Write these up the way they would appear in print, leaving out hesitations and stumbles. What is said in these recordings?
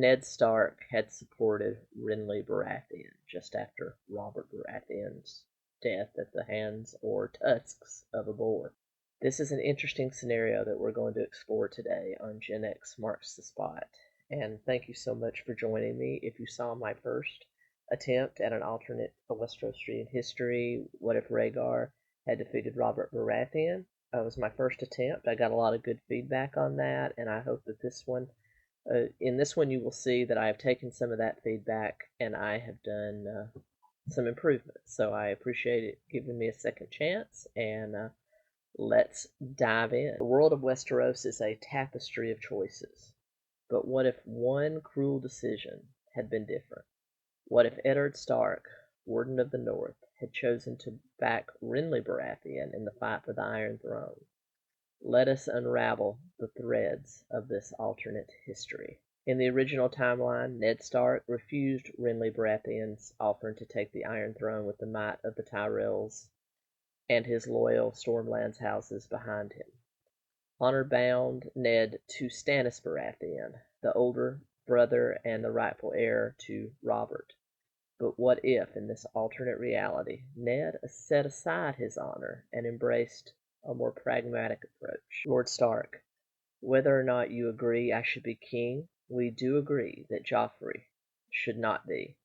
Ned Stark had supported Renly Baratheon just after Robert Baratheon's death at the hands or tusks of a boar? This is an interesting scenario that we're going to explore today on Gen X Marks the Spot. And thank you so much for joining me. If you saw my first attempt at an alternate Westerosi history, what if Rhaegar had defeated Robert Baratheon? That was my first attempt. I got a lot of good feedback on that, and I hope that this one, in this one you will see that I have taken some of that feedback and I have done some improvements. So I appreciate it giving me a second chance, and let's dive in. The world of Westeros is a tapestry of choices. But what if one cruel decision had been different? What if Eddard Stark, Warden of the North, had chosen to back Renly Baratheon in the fight for the Iron Throne? Let us unravel the threads of this alternate history. In the original timeline, Ned Stark refused Renly Baratheon's offer to take the Iron Throne with the might of the Tyrells and his loyal Stormlands houses behind him. Honor bound Ned to Stannis Baratheon, the older brother and the rightful heir to Robert. But what if, in this alternate reality, Ned set aside his honor and embraced a more pragmatic approach? Lord Stark, whether or not you agree I should be king, we do agree that Joffrey should not be.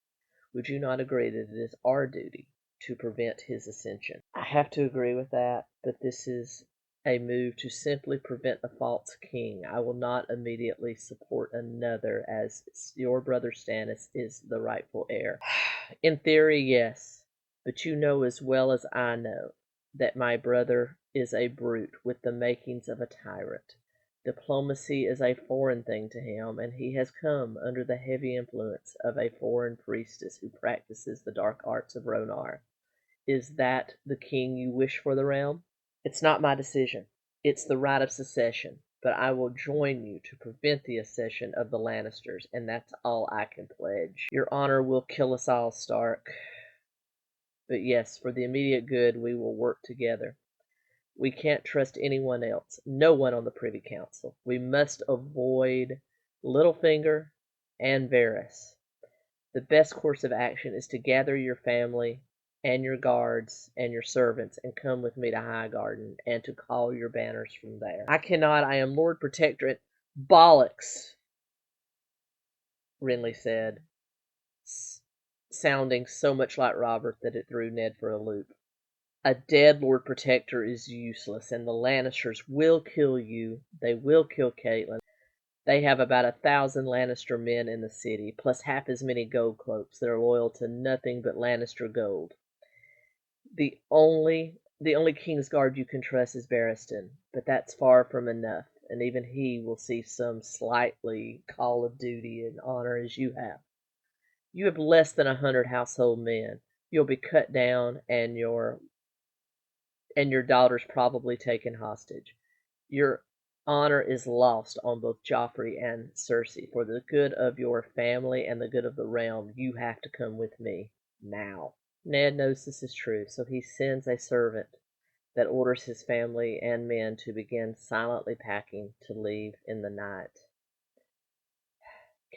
Would you not agree that it is our duty to prevent his ascension? I have to agree with that, but this is a move to simply prevent a false king. I will not immediately support another, as your brother Stannis is the rightful heir. In theory, yes, but you know as well as I know that my brother is a brute with the makings of a tyrant. Diplomacy is a foreign thing to him, and he has come under the heavy influence of a foreign priestess who practices the dark arts of Rhonar. Is that the king you wish for the realm? It's not my decision. It's the right of secession, but I will join you to prevent the accession of the Lannisters, and that's all I can pledge. Your honor will kill us all, Stark. But yes, for the immediate good, we will work together. We can't trust anyone else, no one on the Privy Council. We must avoid Littlefinger and Varys. The best course of action is to gather your family and your guards and your servants and come with me to Highgarden and to call your banners from there. I cannot, I am Lord Protectorate. Bollocks, Renly said, sounding so much like Robert that it threw Ned for a loop. A dead Lord Protector is useless, and the Lannisters will kill you. They will kill Catelyn. They have about 1,000 Lannister men in the city, plus half as many gold cloaks that are loyal to nothing but Lannister gold. The only Kingsguard you can trust is Barristan, but that's far from enough, and even he will see some slightly call of duty and honor as you have. You have less than 100 household men. You'll be cut down, and your daughter's probably taken hostage. Your honor is lost on both Joffrey and Cersei. For the good of your family and the good of the realm, you have to come with me now. Ned knows this is true, so he sends a servant that orders his family and men to begin silently packing to leave in the night.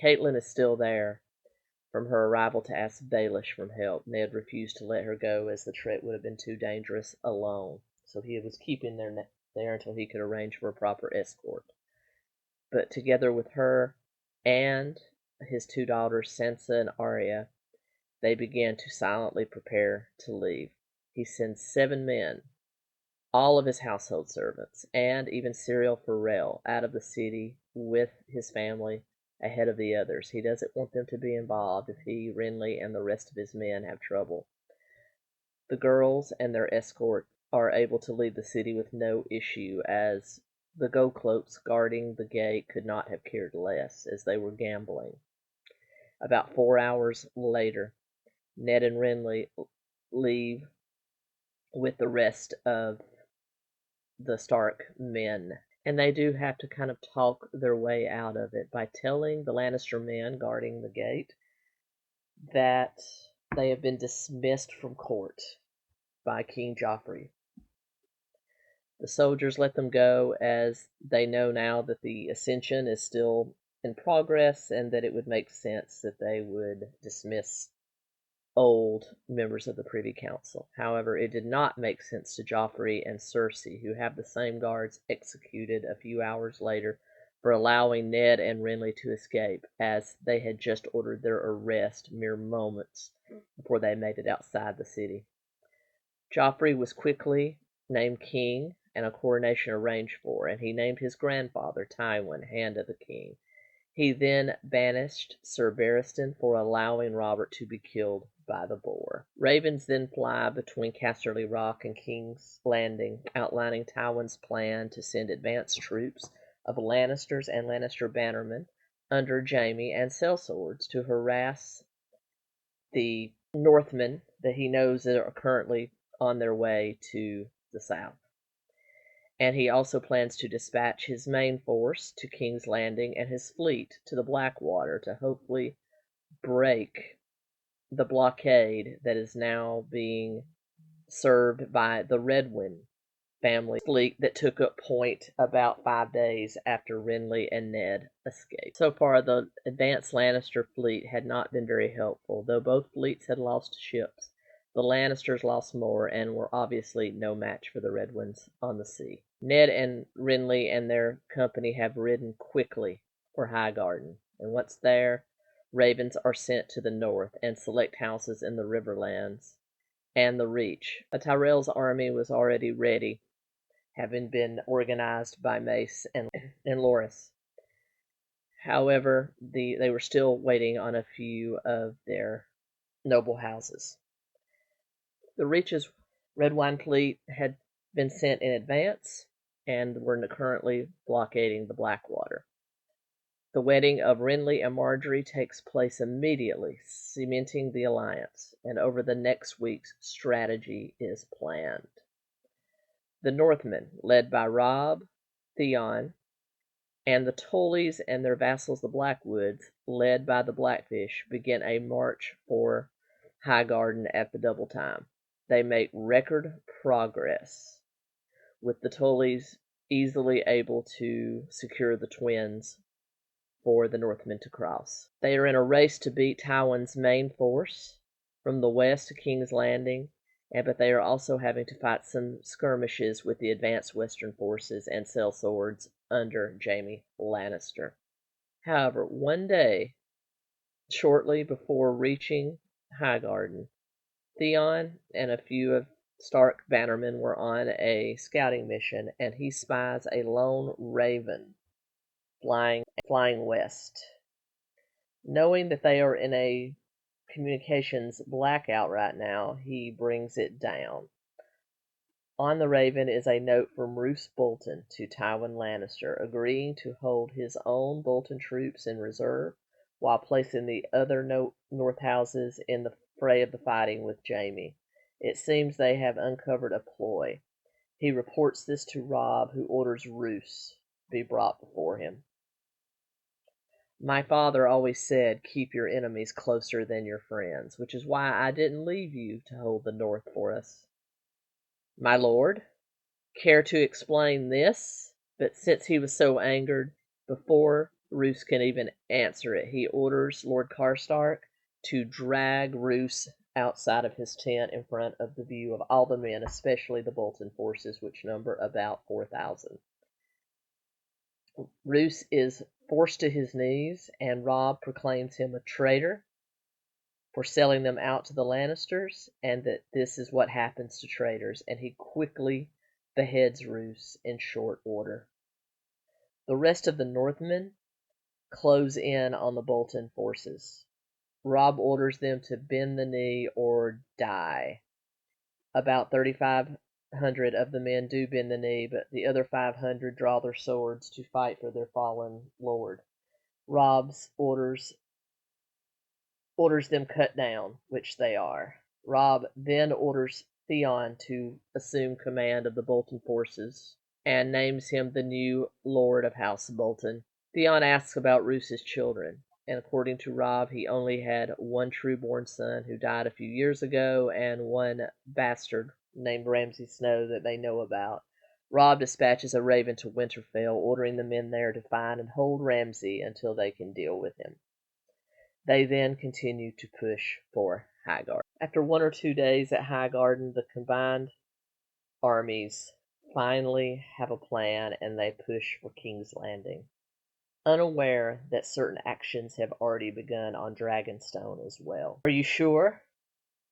Catelyn is still there from her arrival to ask Baelish for help. Ned refused to let her go as the trip would have been too dangerous alone, so he was keeping her there until he could arrange for a proper escort. But together with her and his two daughters, Sansa and Arya, they began to silently prepare to leave. He sends 7 men, all of his household servants, and even Syrio Forel out of the city with his family ahead of the others. He doesn't want them to be involved if he, Renly, and the rest of his men have trouble. The girls and their escort are able to leave the city with no issue, as the gold cloaks guarding the gate could not have cared less, as they were gambling. About 4 hours later, Ned and Renly leave with the rest of the Stark men. And they do have to kind of talk their way out of it by telling the Lannister men guarding the gate that they have been dismissed from court by King Joffrey. The soldiers let them go, as they know now that the ascension is still in progress, and that it would make sense that they would dismiss old members of the Privy Council. However, it did not make sense to Joffrey and 𝗟cy, who have the same guards executed a few hours later for allowing Ned and Renly to escape, as they had just ordered their arrest mere moments before they made it outside the city. Joffrey was quickly named king and a coronation arranged for, and he named his grandfather, Tywin, hand of the king. He then banished Sir Barristan for allowing Robert to be killed by the boar. Ravens then fly between Casterly Rock and King's Landing, outlining Tywin's plan to send advanced troops of Lannisters and Lannister bannermen under Jaime and sellswords to harass the Northmen that he knows that are currently on their way to the south. And he also plans to dispatch his main force to King's Landing and his fleet to the Blackwater to hopefully break the blockade that is now being served by the Redwyn family fleet that took up point about 5 days after Renly and Ned escaped. So far, the advanced Lannister fleet had not been very helpful, though both fleets had lost ships. The Lannisters lost more and were obviously no match for the Redwyns on the sea. Ned and Renly and their company have ridden quickly for Highgarden, and once there, ravens are sent to the north and select houses in the Riverlands and the Reach. A Tyrell's army was already ready, having been organized by Mace and Loras. However, they were still waiting on a few of their noble houses. The Reach's red wine fleet had been sent in advance and were currently blockading the Blackwater. The wedding of Renly and Margaery takes place immediately, cementing the alliance, and over the next week's strategy is planned. The Northmen, led by Robb, Theon, and the Tullys and their vassals the Blackwoods, led by the Blackfish, begin a march for Highgarden at the double time. They make record progress, with the Tullys easily able to secure the twins for the Northmen to cross. They are in a race to beat Tywin's main force from the west to King's Landing, but they are also having to fight some skirmishes with the advanced western forces and sellswords under Jaime Lannister. However, one day, shortly before reaching Highgarden, Theon and a few of Stark bannermen were on a scouting mission, and he spies a lone raven flying west. Knowing that they are in a communications blackout right now, he brings it down. On the raven is a note from Roose Bolton to Tywin Lannister, agreeing to hold his own Bolton troops in reserve while placing the other north houses in the fray of the fighting with Jaime. It seems they have uncovered a ploy. He reports this to Robb, who orders Roose be brought before him. My father always said, keep your enemies closer than your friends, which is why I didn't leave you to hold the north for us. My lord, care to explain this? But since he was so angered, before Roose can even answer it, he orders Lord Karstark to drag Roose outside of his tent in front of the view of all the men, especially the Bolton forces, which number about 4,000. Roose is forced to his knees, and Robb proclaims him a traitor for selling them out to the Lannisters, and that this is what happens to traitors, and he quickly beheads Roose in short order. The rest of the Northmen close in on the Bolton forces. Robb orders them to bend the knee or die. About 3,500 of the men do bend the knee, but the other 500 draw their swords to fight for their fallen lord. Robb's orders them cut down, which they are. Robb then orders Theon to assume command of the Bolton forces and names him the new Lord of House Bolton. Theon asks about Roose's children, and according to Robb, he only had one true-born son who died a few years ago and one bastard named Ramsay Snow that they know about. Robb dispatches a raven to Winterfell, ordering the men there to find and hold Ramsay until they can deal with him. They then continue to push for Highgarden. After 1 or 2 days at Highgarden, the combined armies finally have a plan and they push for King's Landing, unaware that certain actions have already begun on Dragonstone as well. Are you sure?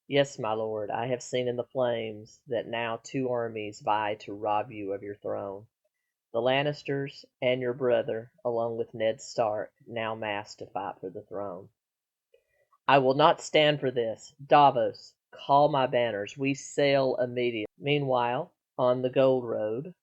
Yes, my lord, I have seen in the flames that now 2 armies vie to rob you of your throne. The Lannisters and your brother, along with Ned Stark, now mass to fight for the throne. I will not stand for this. Davos, call my banners. We sail immediately. Meanwhile, on the Gold Road,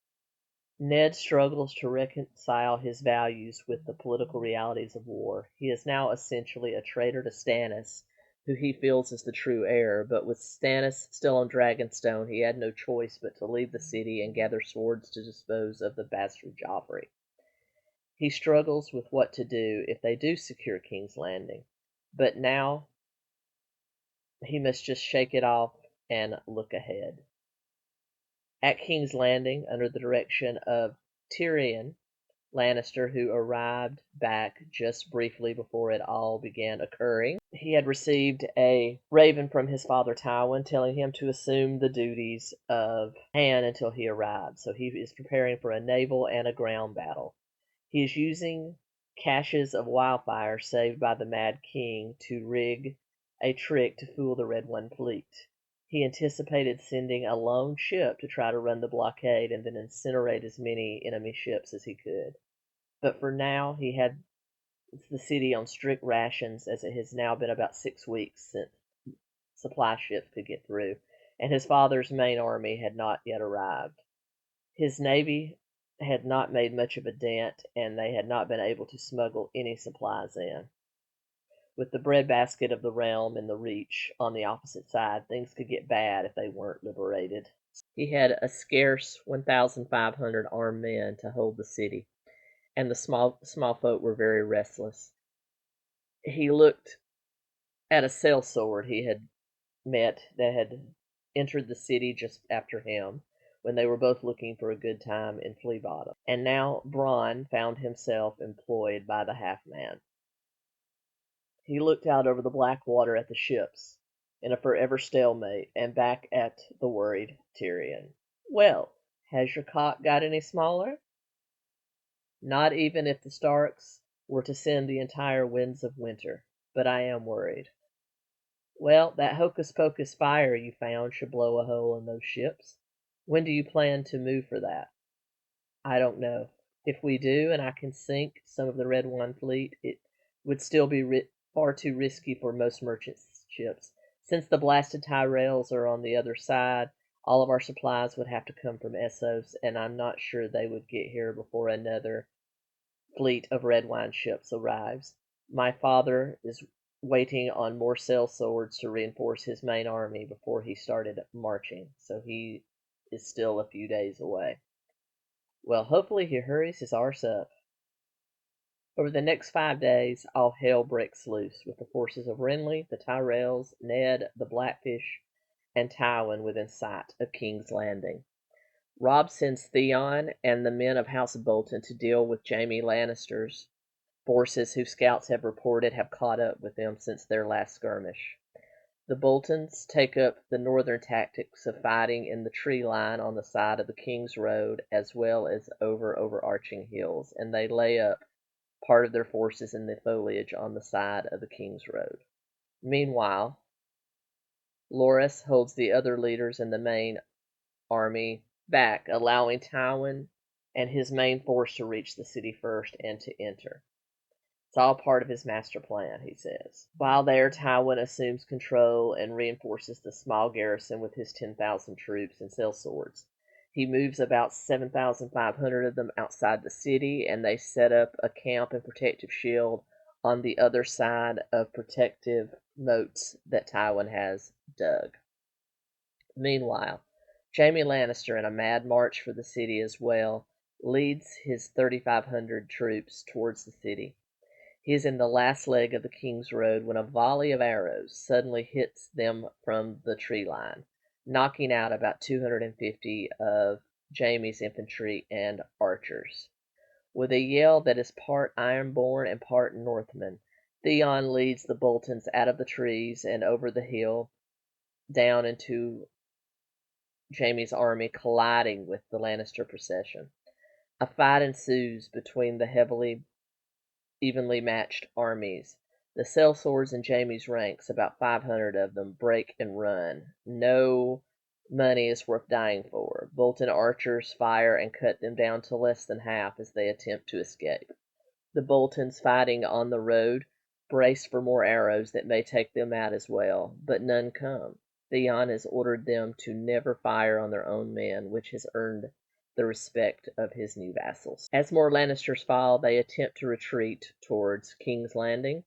Ned struggles to reconcile his values with the political realities of war. He is now essentially a traitor to Stannis, who he feels is the true heir, but with Stannis still on Dragonstone, he had no choice but to leave the city and gather swords to dispose of the bastard Joffrey. He struggles with what to do if they do secure King's Landing, but now he must just shake it off and look ahead. At King's Landing, under the direction of Tyrion Lannister, who arrived back just briefly before it all began occurring, he had received a raven from his father Tywin telling him to assume the duties of hand until he arrived. So he is preparing for a naval and a ground battle. He is using caches of wildfire saved by the Mad King to rig a trick to fool the Red One fleet. He anticipated sending a lone ship to try to run the blockade and then incinerate as many enemy ships as he could. But for now, he had the city on strict rations, as it has now been about 6 weeks since supply ships could get through, and his father's main army had not yet arrived. His navy had not made much of a dent, and they had not been able to smuggle any supplies in. With the breadbasket of the realm in the Reach on the opposite side, things could get bad if they weren't liberated. He had a scarce 1,500 armed men to hold the city, and the small folk were very restless. He looked at a sellsword he had met that had entered the city just after him, when they were both looking for a good time in Flea Bottom, and now Bronn found himself employed by the half-man. He looked out over the black water at the ships, in a forever stalemate, and back at the worried Tyrion. Well, has your cock got any smaller? Not even if the Starks were to send the entire winds of winter, but I am worried. Well, that 𝗪𝗪_𝗀𝗃 fire you found should blow a hole in those ships. When do you plan to move for that? I don't know. If we do, and I can sink some of the Red One fleet, it would still be far too risky for most merchant ships. Since the blasted Tyrells are on the other side, all of our supplies would have to come from Essos, and I'm not sure they would get here before another fleet of red wine ships arrives. My father is waiting on more sellswords to reinforce his main army before he started marching, so he is still a few days away. Well, hopefully he hurries his arse up. Over the next 5 days, all hell breaks loose, with the forces of Renly, the Tyrells, Ned, the Blackfish, and Tywin within sight of King's Landing. Robb sends Theon and the men of House Bolton to deal with Jaime Lannister's forces, whose scouts have reported have caught up with them since their last skirmish. The Boltons take up the northern tactics of fighting in the tree line on the side of the King's Road, as well as over overarching hills, and they lay up part of their forces in the foliage on the side of the King's Road. Meanwhile, Loras holds the other leaders in the main army back, allowing Tywin and his main force to reach the city first and to enter. It's all part of his master plan, he says. While there, Tywin assumes control and reinforces the small garrison with his 10,000 troops and sellswords. He moves about 7,500 of them outside the city, and they set up a camp and protective shield on the other side of protective moats that Tywin has dug. Meanwhile, Jaime Lannister, in a mad march for the city as well, leads his 3,500 troops towards the city. He is in the last leg of the King's Road when a volley of arrows suddenly hits them from the tree line, knocking out about 250 of Jaime's infantry and archers. With a yell that is part Ironborn and part Northman, Theon leads the Boltons out of the trees and over the hill, down into Jaime's army, colliding with the Lannister procession. A fight ensues between the evenly matched armies. The sellswords in Jaime's ranks, about 500 of them, break and run. No money is worth dying for. Bolton archers fire and cut them down to less than half as they attempt to escape. The Boltons fighting on the road brace for more arrows that may take them out as well, but none come. Theon has ordered them to never fire on their own men, which has earned the respect of his new vassals. As more Lannisters fall, they attempt to retreat towards King's Landing.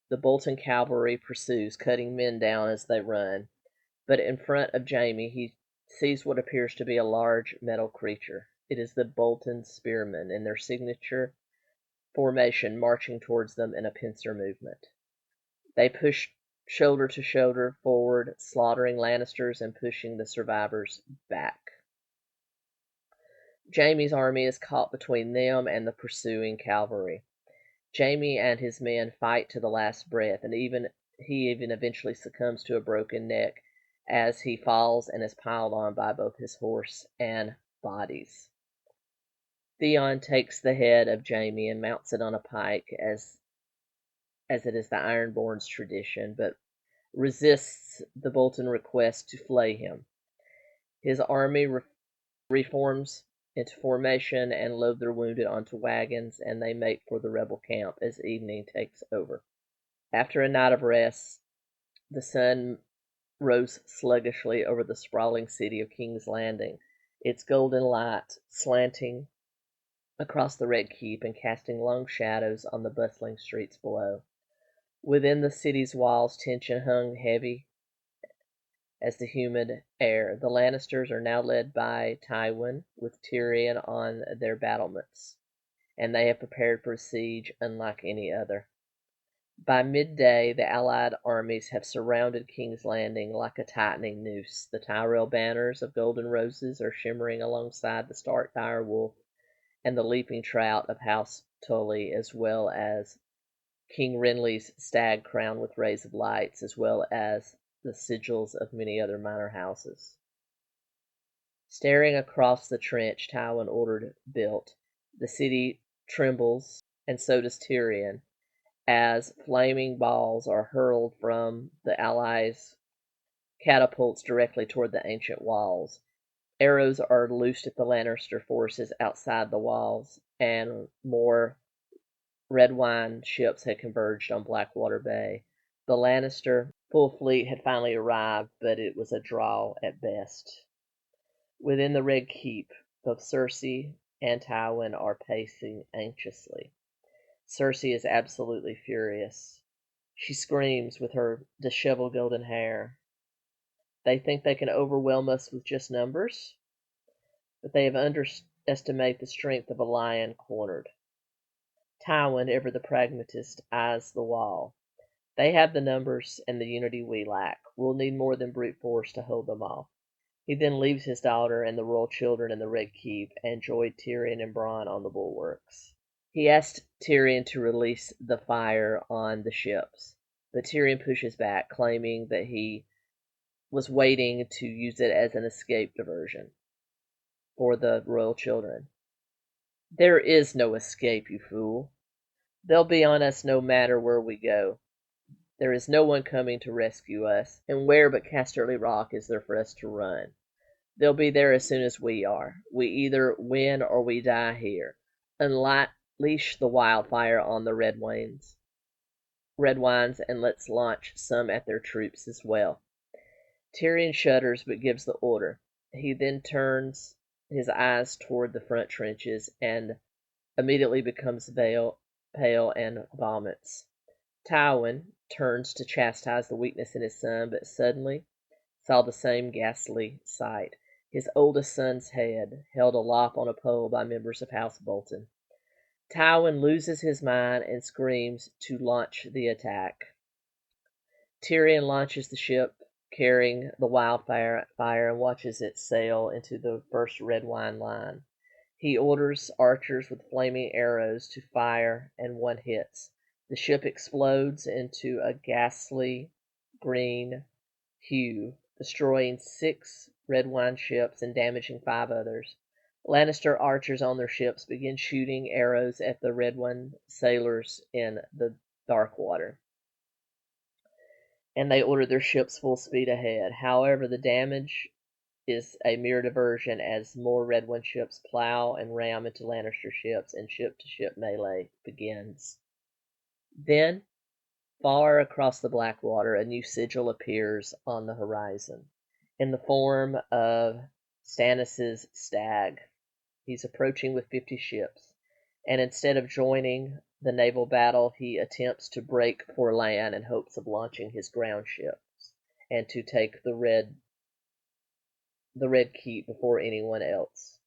The Bolton cavalry pursues, cutting men down as they run, but in front of Jaime he sees what appears to be a large metal creature. It is the Bolton spearmen in their signature formation, marching towards them in a pincer movement. They push shoulder to shoulder forward, slaughtering Lannisters and pushing the survivors back. Jaime's army is caught between them and the pursuing cavalry. Jaime and his men fight to the last breath, and he eventually succumbs to a broken neck as he falls and is piled on by both his horse and bodies. Theon takes the head of Jaime and mounts it on a pike, as it is the Ironborn's tradition, but resists the Bolton request to flay him. His army reforms into formation and load their wounded onto wagons, and they make for the rebel camp as evening takes over. After a night of rest, the sun rose sluggishly over the sprawling city of King's Landing, its golden light slanting across the Red Keep and casting long shadows on the bustling streets below. Within the city's walls, tension hung heavy as the humid air. The Lannisters are now led by Tywin, with Tyrion on their battlements, and they have prepared for a siege unlike any other. By midday, the allied armies have surrounded King's Landing like a tightening noose. The Tyrell banners of golden roses are shimmering alongside the stark dire wolf and the leaping trout of House Tully, as well as King Renly's stag crowned with rays of lights, as well as the sigils of many other minor houses. Staring across the trench Tywin ordered built, the city trembles, and so does Tyrion, as flaming balls are hurled from the allies' catapults directly toward the ancient walls. Arrows are loosed at the Lannister forces outside the walls, and more red wine ships had converged on Blackwater Bay. The Lannister full fleet had finally arrived, but it was a draw at best. Within the Red Keep, both Cersei and Tywin are pacing anxiously. Cersei is absolutely furious. She screams with her disheveled golden hair. They think they can overwhelm us with just numbers, but they have underestimated the strength of a lion cornered. Tywin, ever the pragmatist, eyes the wall. They have the numbers and the unity we lack. We'll need more than brute force to hold them off. He then leaves his daughter and the royal children in the Red Keep and joined Tyrion and Bronn on the bulwarks. He asked Tyrion to release the fire on the ships, but Tyrion pushes back, claiming that he was waiting to use it as an escape diversion for the royal children. There is no escape, you fool. They'll be on us no matter where we go. There is no one coming to rescue us, and where but Casterly Rock is there for us to run? They'll be there as soon as we are. We either win or we die here. Unleash the wildfire on the red wines, and let's launch some at their troops as well. Tyrion shudders but gives the order. He then turns his eyes toward the front trenches and immediately becomes pale and vomits. Tywin turns to chastise the weakness in his son, but suddenly saw the same ghastly sight. His oldest son's head, held aloft on a pole by members of House Bolton. Tywin loses his mind and screams to launch the attack. Tyrion launches the ship carrying the wildfire and watches it sail into the first red wine line. He orders archers with flaming arrows to fire, and one hits. The ship explodes into a ghastly green hue, destroying 6 red wine ships and damaging 5 others. Lannister archers on their ships begin shooting arrows at the red wine sailors in the dark water, and they order their ships full speed ahead. However, the damage is a mere diversion as more red wine ships plow and ram into Lannister ships, and ship-to-ship melee begins. Then, far across the Blackwater, a new sigil appears on the horizon, in the form of Stannis' stag. He's approaching with 50 ships, and instead of joining the naval battle, he attempts to break for land in hopes of launching his ground ships and to take the Red Keep before anyone else.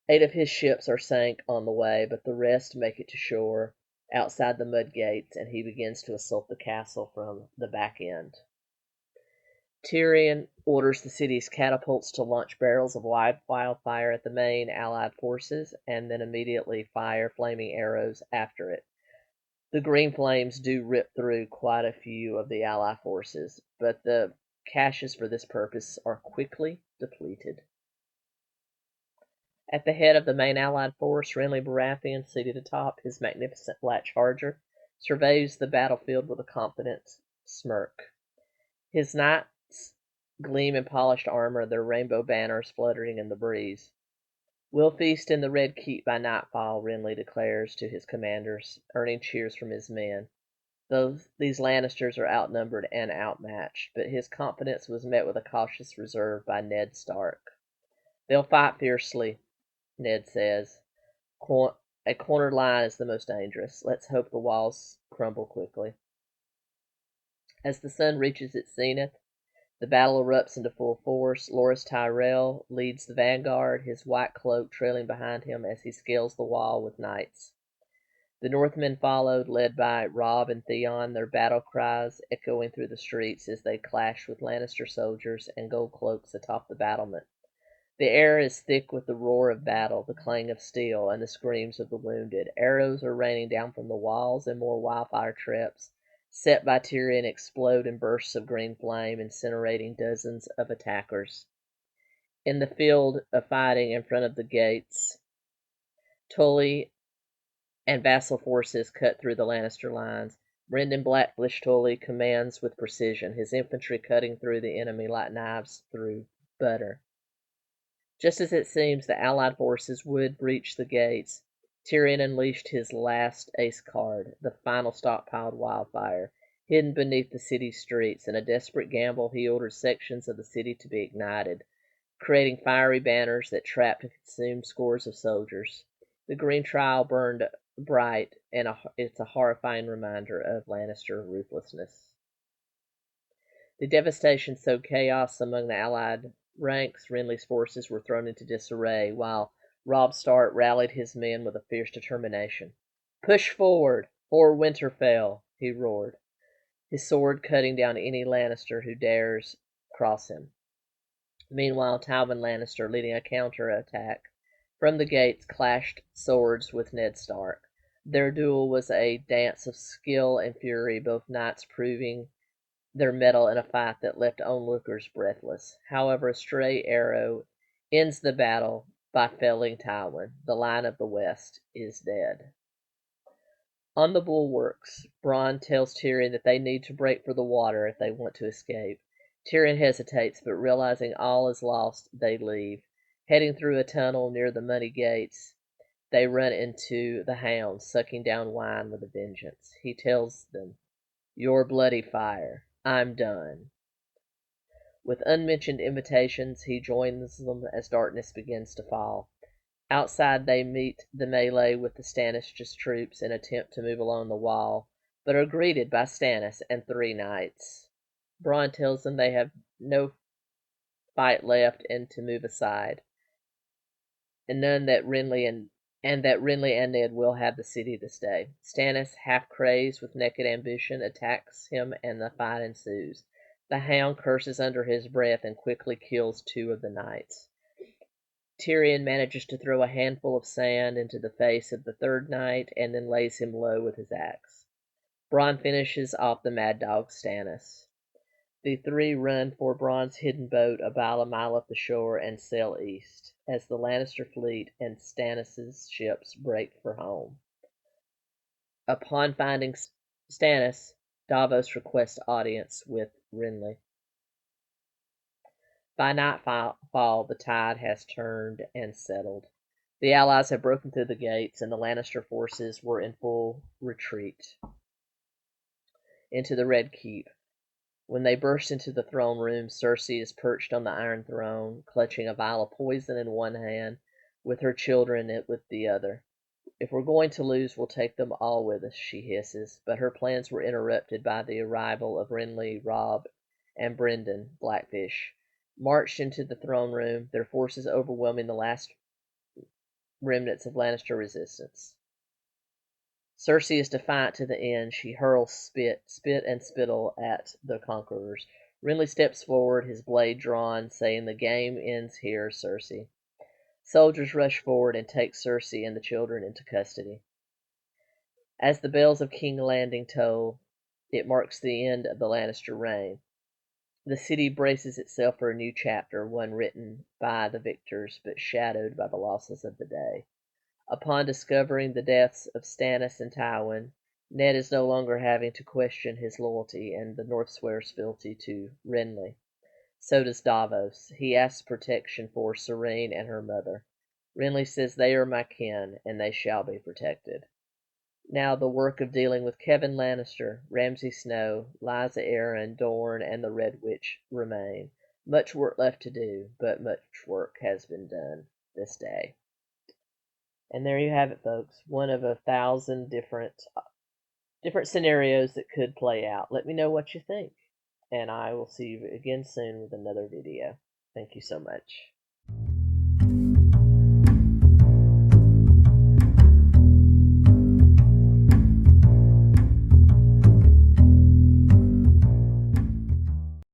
8 of his ships are sank on the way, but the rest make it to shore outside the mud gates, and he begins to assault the castle from the back end. Tyrion orders the city's catapults to launch barrels of wildfire at the main allied forces, and then immediately fire flaming arrows after it. The green flames do rip through quite a few of the allied forces, but the caches for this purpose are quickly depleted. At the head of the main allied force, Renly Baratheon, seated atop his magnificent black charger, surveys the battlefield with a confident smirk. His knights gleam in polished armor, their rainbow banners fluttering in the breeze. "We'll feast in the Red Keep by nightfall," Renly declares to his commanders, earning cheers from his men. These Lannisters are outnumbered and outmatched, but his confidence was met with a cautious reserve by Ned Stark. "They'll fight fiercely," Ned says. "A cornered line is the most dangerous. Let's hope the walls crumble quickly." As the sun reaches its zenith, the battle erupts into full force. 𝗚𝗏 leads the vanguard, his white cloak trailing behind him as he scales the wall with knights. The Northmen followed, led by Robb and Theon, their battle cries echoing through the streets as they clash with Lannister soldiers and gold cloaks atop the battlement. The air is thick with the roar of battle, the clang of steel, and the screams of the wounded. Arrows are raining down from the walls, and more wildfire traps set by Tyrion explode in bursts of green flame, incinerating dozens of attackers. In the field of fighting in front of the gates, Tully and vassal forces cut through the Lannister lines. Brynden Blackfish-Tully commands with precision, his infantry cutting through the enemy like knives through butter. Just as it seems the allied forces would breach the gates, Tyrion unleashed his last ace card, the final stockpiled wildfire, hidden beneath the city streets. In a desperate gamble, he ordered sections of the city to be ignited, creating fiery banners that trapped and consumed scores of soldiers. The green trial burned bright, and it's a horrifying reminder of Lannister ruthlessness. The devastation sowed chaos among the allied ranks. Renly's forces were thrown into disarray, while Robb Stark rallied his men with a fierce determination. "Push forward, or Winterfell," he roared, his sword cutting down any Lannister who dares cross him. Meanwhile, Tywin Lannister, leading a counter-attack from the gates, clashed swords with Ned Stark. Their duel was a dance of skill and fury, both knights proving their mettle in a fight that left onlookers breathless. However, a stray arrow ends the battle by felling Tywin. The Lion of the West is dead. On the bulwarks, Bronn tells Tyrion that they need to break for the water if they want to escape. Tyrion hesitates, but realizing all is lost, they leave. Heading through a tunnel near the Money Gates, they run into the hounds, sucking down wine with a vengeance. He tells them, "Your bloody fire. I'm done." With unmentioned invitations, he joins them as darkness begins to fall. Outside, they meet the melee with the Stannis' troops and attempt to move along the wall, but are greeted by Stannis and 3 knights. Bronn tells them they have no fight left and to move aside, and that Renly and Ned will have the city this day. Stannis, half crazed with naked ambition, attacks him and the fight ensues. The hound curses under his breath and quickly kills 2 of the knights. Tyrion manages to throw a handful of sand into the face of the 3rd knight and then lays him low with his axe. Bronn finishes off the mad dog Stannis. The 3 run for Bronn's hidden boat about a mile up the shore and sail east, as the Lannister fleet and Stannis' ships break for home. Upon finding Stannis, Davos requests audience with Renly. By nightfall, the tide has turned and settled. The allies have broken through the gates, and the Lannister forces were in full retreat into the Red Keep. When they burst into the throne room, �erce is perched on the Iron Throne, clutching a vial of poison in one hand, with her children with the other. "If we're going to lose, we'll take them all with us," she hisses, but her plans were interrupted by the arrival of Renly, Robb, and Brynden Blackfish, marched into the throne room, their forces overwhelming the last remnants of Lannister resistance. �erce is defiant to the end. She hurls spit and spittle at the conquerors. Renly steps forward, his blade drawn, saying, "The game ends here, �erce." Soldiers rush forward and take �erce and the children into custody. As the bells of King's Landing toll, it marks the end of the Lannister reign. The city braces itself for a new chapter, one written by the victors, but shadowed by the losses of the day. Upon discovering the deaths of Stannis and Tywin, Ned is no longer having to question his loyalty, and the North swears fealty to Renly. So does Davos. He asks protection for Serene and her mother. Renly says they are my kin, and they shall be protected. Now the work of dealing with Kevan Lannister, Ramsay Snow, Lysa Arryn, Dorne, and the Red Witch remain. Much work left to do, but much work has been done this day. And there you have it, folks. One of 1,000 different scenarios that could play out. Let me know what you think, and I will see you again soon with another video. Thank you so much.